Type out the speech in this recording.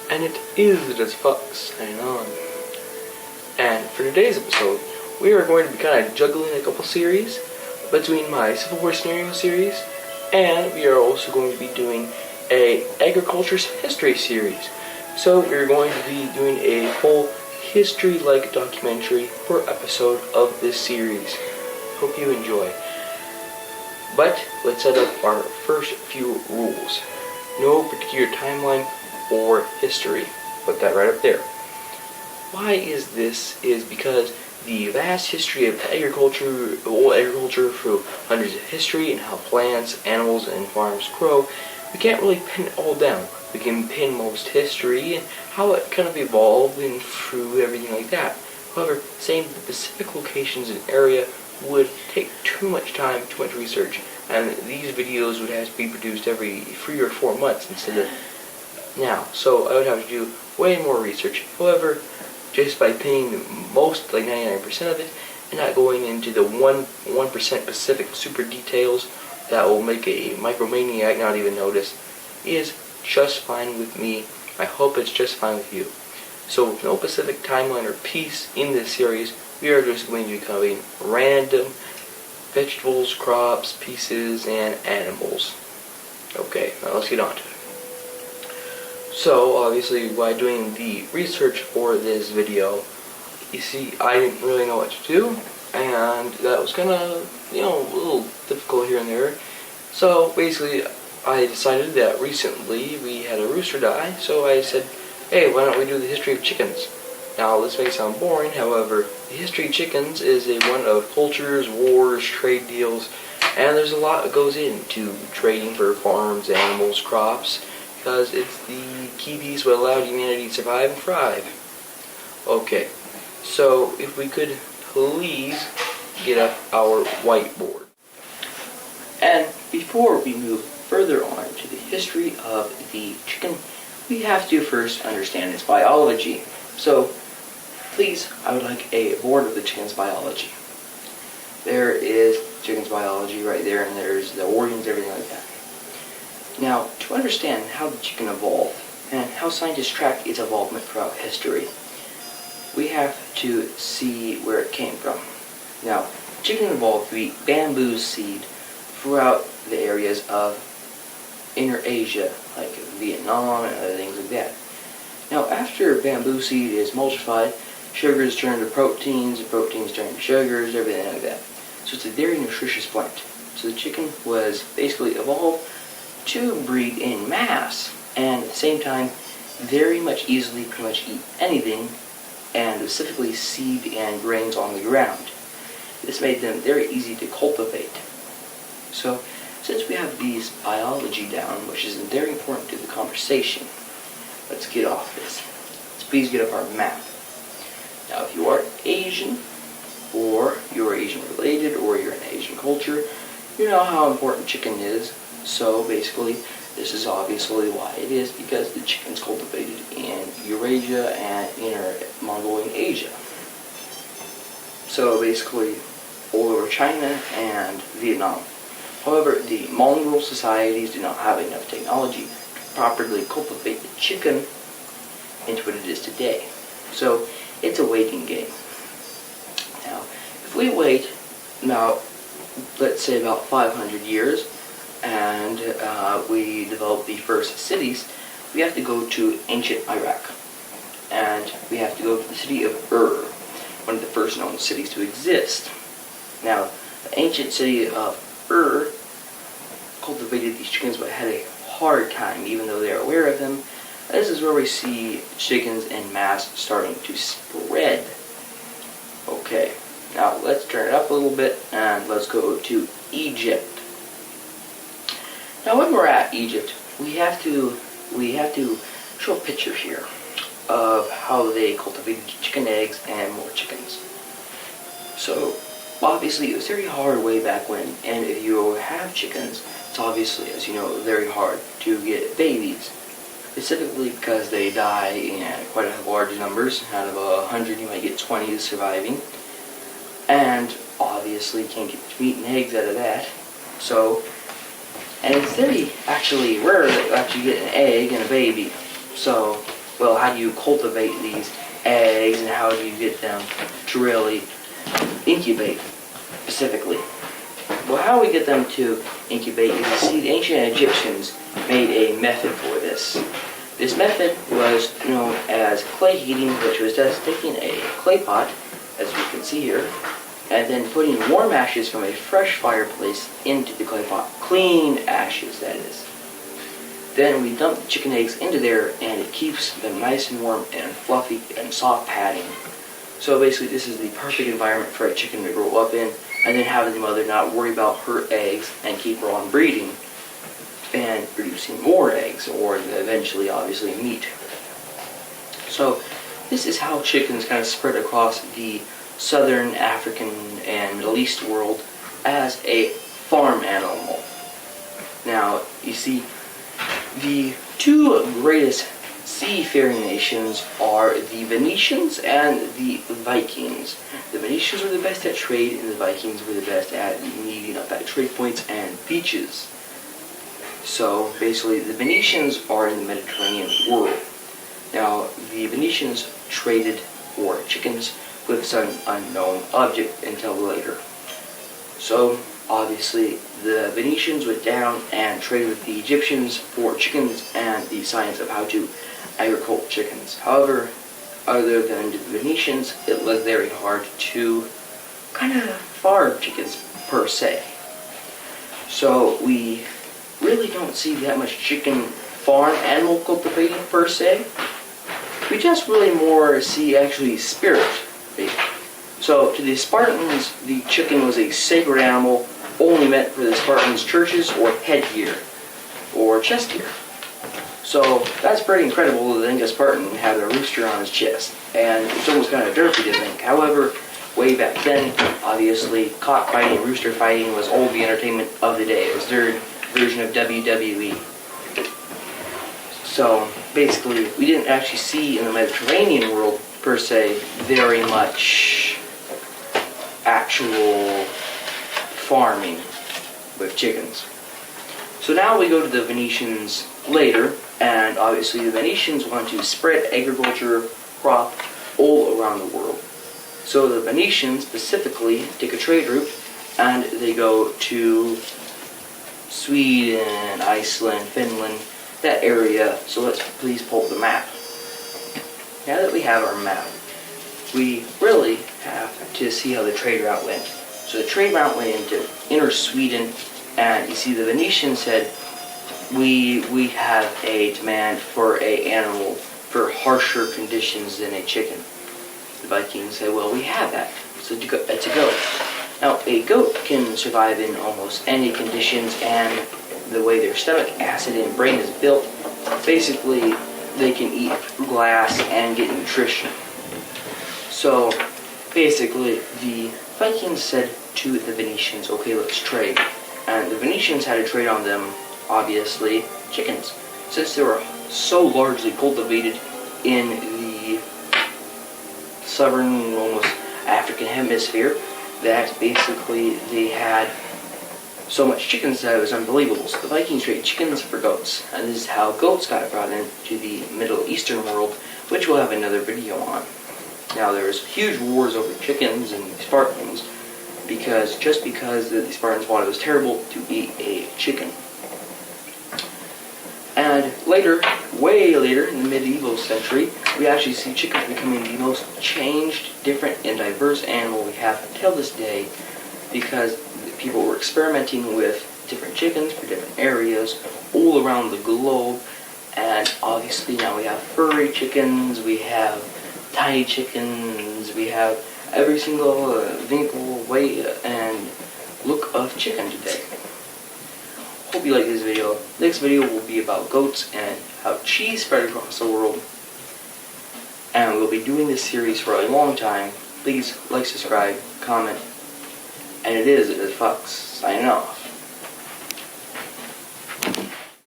And it is Just Fox signing on. And for today's episode, we are going to be kind of juggling a couple series between my Civil War scenario series, and we are also going to be doing a agriculture's history series. So we're going to be doing a whole history-like documentary per episode of this series. Hope you enjoy. But let's set up our first few rules. No particular timeline or history. Put that right up there. Why is this? Is because the vast history of agriculture, old agriculture through hundreds of history and how plants, animals, and farms grow, we can't really pin it all down. We can pin most history and how it kind of evolved and through everything like that. However, saying the specific locations and area would take too much time, too much research, and these videos would have to be produced every 3 or 4 months instead of now. So I would have to do way more research. However, just by pinning most, like 99% of it, and not going into the 1% specific super details that will make a micromaniac not even notice, is just fine with me. I hope it's just fine with you. So with no specific timeline or piece in this series, we are just going to be covering random vegetables, crops, pieces, and animals. Okay, now let's get on to it. So obviously, while doing the research for this video, you see, I didn't really know what to do, and that was kind of, a little difficult here and there. So basically, I decided that recently we had a rooster die, so I said, hey, why don't we do the history of chickens? Now, this may sound boring, however, the history of chickens is one of cultures, wars, trade deals, and there's a lot that goes into trading for farms, animals, crops, because it's the key piece what allowed humanity to survive and thrive. Okay, so if we could please get up our whiteboard. And before we move further on to the history of the chicken, we have to first understand its biology. So, please, I would like a board of the chicken's biology. There is chicken's biology right there, and there's the organs, everything like that. Now, to understand how the chicken evolved, and how scientists track its evolvement throughout history, we have to see where it came from. Now, chicken evolved to eat bamboo seed throughout the areas of Inner Asia, like Vietnam and other things like that. Now, after bamboo seed is emulsified, sugars turn to proteins, and proteins turn to sugars, everything like that. So it's a very nutritious plant. So the chicken was basically evolved to breed in mass, and at the same time, very much easily pretty much eat anything, and specifically seed and grains on the ground. This made them very easy to cultivate. So, since we have these biology down, which is very important to the conversation, let's get off this. Let's please get up our map. Now, if you are Asian, or you're Asian related, or you're in Asian culture, you know how important chicken is. So basically, this is obviously why it is, because the chicken's cultivated in Eurasia and Inner Mongolian Asia. So basically, all over China and Vietnam. However, the Mongol societies do not have enough technology to properly cultivate the chicken into what it is today. So it's a waiting game. Now, if we wait about, let's say about 500 years, and we develop the first cities, we have to go to ancient Iraq. And we have to go to the city of Ur, one of the first known cities to exist. Now, the ancient city of Ur cultivated these chickens but had a hard time, even though they're aware of them. This is where we see chickens en masse starting to spread. Okay, now let's turn it up a little bit and let's go to Egypt. Now when we're at Egypt, we have to show a picture here of how they cultivated chicken eggs and more chickens. So obviously it was very hard way back when, and if you have chickens, it's obviously, as you know, very hard to get babies. Specifically because they die in quite large numbers. Out of 100 you might get 20 surviving. And obviously you can't get much meat and eggs out of that. So, and it's very actually rare that you actually get an egg and a baby. So well, how do you cultivate these eggs and how do you get them to really incubate specifically? Well, how we get them to incubate is, you see, the ancient Egyptians made a method for this. This method was known as clay heating, which was just taking a clay pot, as we can see here, and then putting warm ashes from a fresh fireplace into the clay pot. Clean ashes, that is. Then we dump the chicken eggs into there, and it keeps them nice and warm and fluffy and soft padding. So basically, this is the perfect environment for a chicken to grow up in, and then have the mother not worry about her eggs and keep her on breeding and producing more eggs, or eventually, obviously, meat. So this is how chickens kind of spread across the southern African and Middle East world as a farm animal. Now, you see, the two greatest seafaring nations are the Venetians and the Vikings. The Venetians were the best at trade, and the Vikings were the best at meeting up at trade points and beaches. So basically, the Venetians are in the Mediterranean world. Now, the Venetians traded for chickens with some unknown object until later. So obviously, the Venetians went down and traded with the Egyptians for chickens and the science of how to agriculture chickens. However, other than the Venetians, it was very hard to kind of farm chickens per se. So we really don't see that much chicken farm animal cultivating per se. We just really more see actually spirit. So to the Spartans, the chicken was a sacred animal only meant for the Spartans' churches or headgear or chest gear. So that's pretty incredible to think a Spartan had a rooster on his chest, and it's almost kind of dirty to think. However, way back then, obviously, cockfighting, rooster fighting was all the entertainment of the day. It was their version of WWE. So basically, we didn't actually see in the Mediterranean world, per se, very much actual farming with chickens. So now we go to the Venetians later, and obviously the Venetians want to spread agriculture crop all around the world. So the Venetians specifically take a trade route, and they go to Sweden, Iceland, Finland, that area. So let's please pull up the map. Now that we have our map, we really have to see how the trade route went. So the trade route went into inner Sweden, and you see the Venetians said, we have a demand for a animal for harsher conditions than a chicken. The Vikings said, well, we have that. So it's a goat. Now, a goat can survive in almost any conditions, and the way their stomach acid and brain is built, basically they can eat glass and get nutrition. So basically the Vikings said to the Venetians, okay, let's trade. And the Venetians had to trade on them, obviously, chickens. Since they were so largely cultivated in the southern, almost African hemisphere, that basically they had so much chickens that it was unbelievable. So the Vikings traded chickens for goats. And this is how goats got brought into the Middle Eastern world, which we'll have another video on. Now there's huge wars over chickens and the Spartans, because the Spartans thought it was terrible to eat a chicken. And later, way later, in the medieval century, we actually see chickens becoming the most changed, different, and diverse animal we have until this day, because people were experimenting with different chickens for different areas all around the globe. And obviously now we have furry chickens, we have tiny chickens, we have every single wrinkle, weight, and look of chicken today. Hope you like this video. Next video will be about goats and how cheese spread across the world. And we'll be doing this series for a long time. Please like, subscribe, comment. And it is Fox signing off.